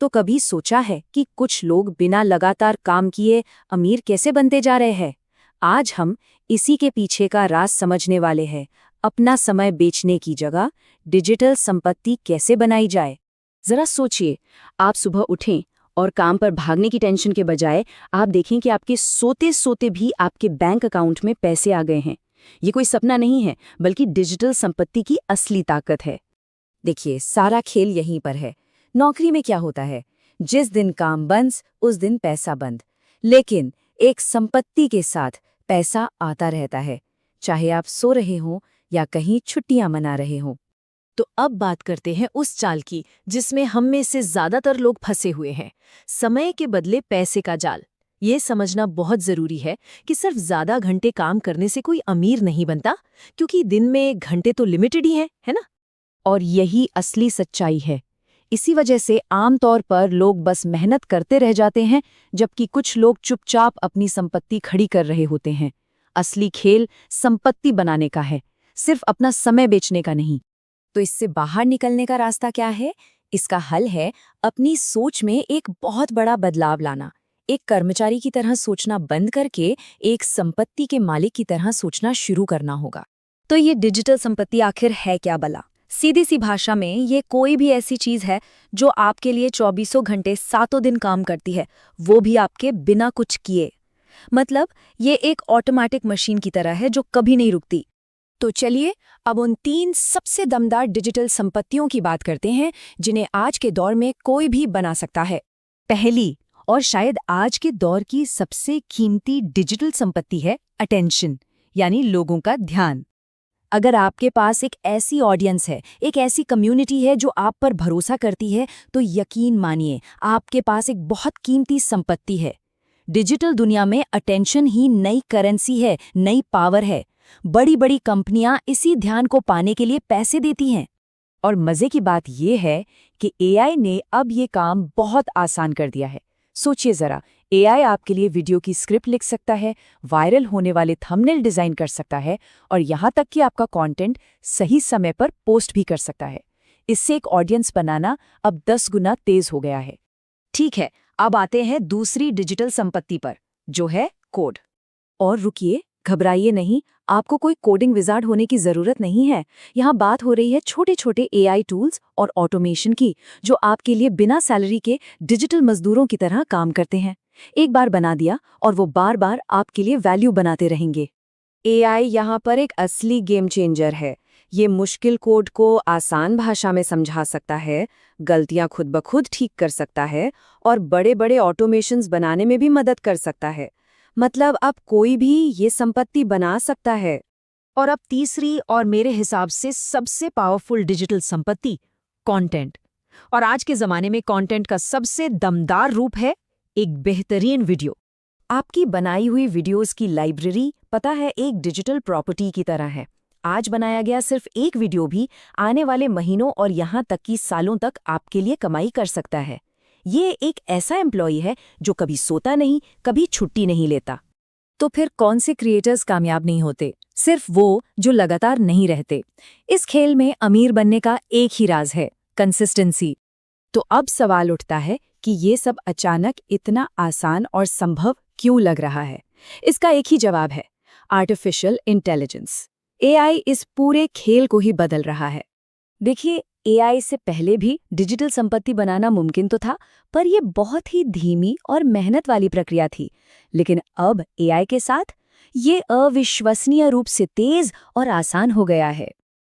तो कभी सोचा है कि कुछ लोग बिना लगातार काम किए अमीर कैसे बनते जा रहे हैं? आज हम इसी के पीछे का राज समझने वाले हैं। अपना समय बेचने की जगह डिजिटल संपत्ति कैसे बनाई जाए। जरा सोचिए, आप सुबह उठें और काम पर भागने की टेंशन के बजाय आप देखें कि आपके सोते सोते भी आपके बैंक अकाउंट में पैसे आ गए हैं। ये कोई सपना नहीं है, बल्कि डिजिटल संपत्ति की असली ताकत है। देखिए, सारा खेल यहीं पर है। नौकरी में क्या होता है, जिस दिन काम बंद उस दिन पैसा बंद। लेकिन एक संपत्ति के साथ पैसा आता रहता है, चाहे आप सो रहे हों या कहीं छुट्टियां मना रहे हों। तो अब बात करते हैं उस चाल की जिसमें हम में से ज्यादातर लोग फंसे हुए हैं, समय के बदले पैसे का जाल। ये समझना बहुत जरूरी है कि सिर्फ ज्यादा घंटे काम करने से कोई अमीर नहीं बनता, क्योंकि दिन में घंटे तो लिमिटेड ही हैं, है ना? और यही असली सच्चाई है। इसी वजह से आमतौर पर लोग बस मेहनत करते रह जाते हैं, जबकि कुछ लोग चुपचाप अपनी संपत्ति खड़ी कर रहे होते हैं। असली खेल संपत्ति बनाने का है, सिर्फ अपना समय बेचने का नहीं। तो इससे बाहर निकलने का रास्ता क्या है? इसका हल है अपनी सोच में एक बहुत बड़ा बदलाव लाना। एक कर्मचारी की तरह सोचना बंद करके एक संपत्ति के मालिक की तरह सोचना शुरू करना होगा। तो ये डिजिटल संपत्ति आखिर है क्या भला? सीधी सी भाषा में ये कोई भी ऐसी चीज है जो आपके लिए 24 घंटे 7 दिन काम करती है, वो भी आपके बिना कुछ किए। मतलब ये एक ऑटोमेटिक मशीन की तरह है जो कभी नहीं रुकती। तो चलिए अब उन 3 सबसे दमदार डिजिटल संपत्तियों की बात करते हैं जिन्हें आज के दौर में कोई भी बना सकता है। पहली और शायद आज के दौर की सबसे कीमती डिजिटल संपत्ति है अटेंशन, यानी लोगों का ध्यान। अगर आपके पास एक ऐसी ऑडियंस है, एक ऐसी कम्युनिटी है जो आप पर भरोसा करती है, तो यकीन मानिए आपके पास एक बहुत कीमती संपत्ति है। डिजिटल दुनिया में अटेंशन ही नई करेंसी है, नई पावर है। बड़ी बड़ी कंपनियां इसी ध्यान को पाने के लिए पैसे देती हैं। और मजे की बात यह है कि एआई ने अब ये काम बहुत आसान कर दिया है। सोचिए जरा, एआई आपके लिए वीडियो की स्क्रिप्ट लिख सकता है, वायरल होने वाले थंबनेल डिजाइन कर सकता है और यहाँ तक कि आपका कंटेंट सही समय पर पोस्ट भी कर सकता है। इससे एक ऑडियंस बनाना अब 10 गुना तेज हो गया है। ठीक है, अब आते हैं दूसरी डिजिटल संपत्ति पर, जो है कोड। और रुकिए, घबराइए नहीं, आपको कोई कोडिंग विजार्ड होने की जरूरत नहीं है। यहाँ बात हो रही है छोटे छोटे एआई टूल्स और ऑटोमेशन की, जो आपके लिए बिना सैलरी के डिजिटल मजदूरों की तरह काम करते हैं। एक बार बना दिया और वो बार बार आपके लिए वैल्यू बनाते रहेंगे। एआई यहाँ पर एक असली गेम चेंजर है। ये मुश्किल कोड को आसान भाषा में समझा सकता है, गलतियां खुद ब खुद ठीक कर सकता है और बड़े बड़े ऑटोमेशंस बनाने में भी मदद कर सकता है। मतलब अब कोई भी ये संपत्ति बना सकता है। और अब तीसरी और मेरे हिसाब से सबसे पावरफुल डिजिटल संपत्ति, कंटेंट। और आज के जमाने में कंटेंट का सबसे दमदार रूप है एक बेहतरीन वीडियो। आपकी बनाई हुई वीडियोस की लाइब्रेरी, पता है, एक डिजिटल प्रॉपर्टी की तरह है। आज बनाया गया सिर्फ एक वीडियो भी आने वाले महीनों और यहाँ तक कि सालों तक आपके लिए कमाई कर सकता है। ये एक ऐसा एम्प्लॉई है जो कभी सोता नहीं, कभी छुट्टी नहीं लेता। तो फिर कौन से क्रिएटर्स कामयाब नहीं होते? सिर्फ वो जो लगातार नहीं रहते। इस खेल में अमीर बनने का एक ही राज है, कंसिस्टेंसी। तो अब सवाल उठता है कि ये सब अचानक इतना आसान और संभव क्यों लग रहा है? इसका एक ही जवाब है, आर्टिफिशियल इंटेलिजेंस। एआई इस पूरे खेल को ही बदल रहा है। देखिए, एआई से पहले भी डिजिटल संपत्ति बनाना मुमकिन तो था, पर यह बहुत ही धीमी और मेहनत वाली प्रक्रिया थी। लेकिन अब एआई के साथ ये अविश्वसनीय रूप से तेज और आसान हो गया है।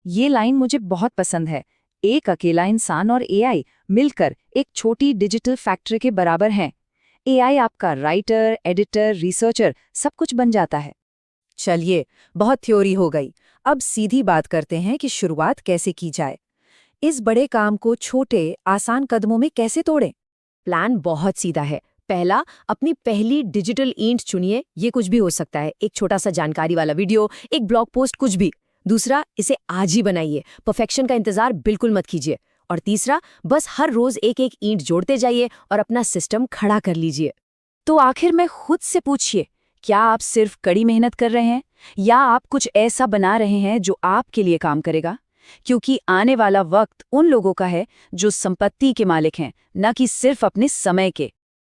ये लाइन मुझे बहुत पसंद है। एक अकेला इंसान और एआई मिलकर एक छोटी डिजिटल फैक्ट्री के बराबर हैं। एआई आपका राइटर, एडिटर, रिसर्चर सब कुछ बन जाता है। चलिए, बहुत थ्योरी हो गई। अब सीधी बात करते हैं कि शुरुआत कैसे की जाए। इस बड़े काम को छोटे, आसान कदमों में कैसे तोड़ें? प्लान बहुत सीधा है। पहला, अपनी पहली डिजिटल ईंट चुनिए। ये कुछ भी हो सकता है, एक छोटा सा जानकारी वाला वीडियो, एक ब्लॉग पोस्ट, कुछ भी। दूसरा, इसे आज ही बनाइए, परफेक्शन का इंतजार बिल्कुल मत कीजिए। और तीसरा, बस हर रोज एक एक ईंट जोड़ते जाइए और अपना सिस्टम खड़ा कर लीजिए। तो आखिर में खुद से पूछिए, क्या आप सिर्फ कड़ी मेहनत कर रहे हैं या आप कुछ ऐसा बना रहे हैं जो आपके लिए काम करेगा? क्योंकि आने वाला वक्त उन लोगों का है जो संपत्ति के मालिक हैं, न कि सिर्फ अपने समय के।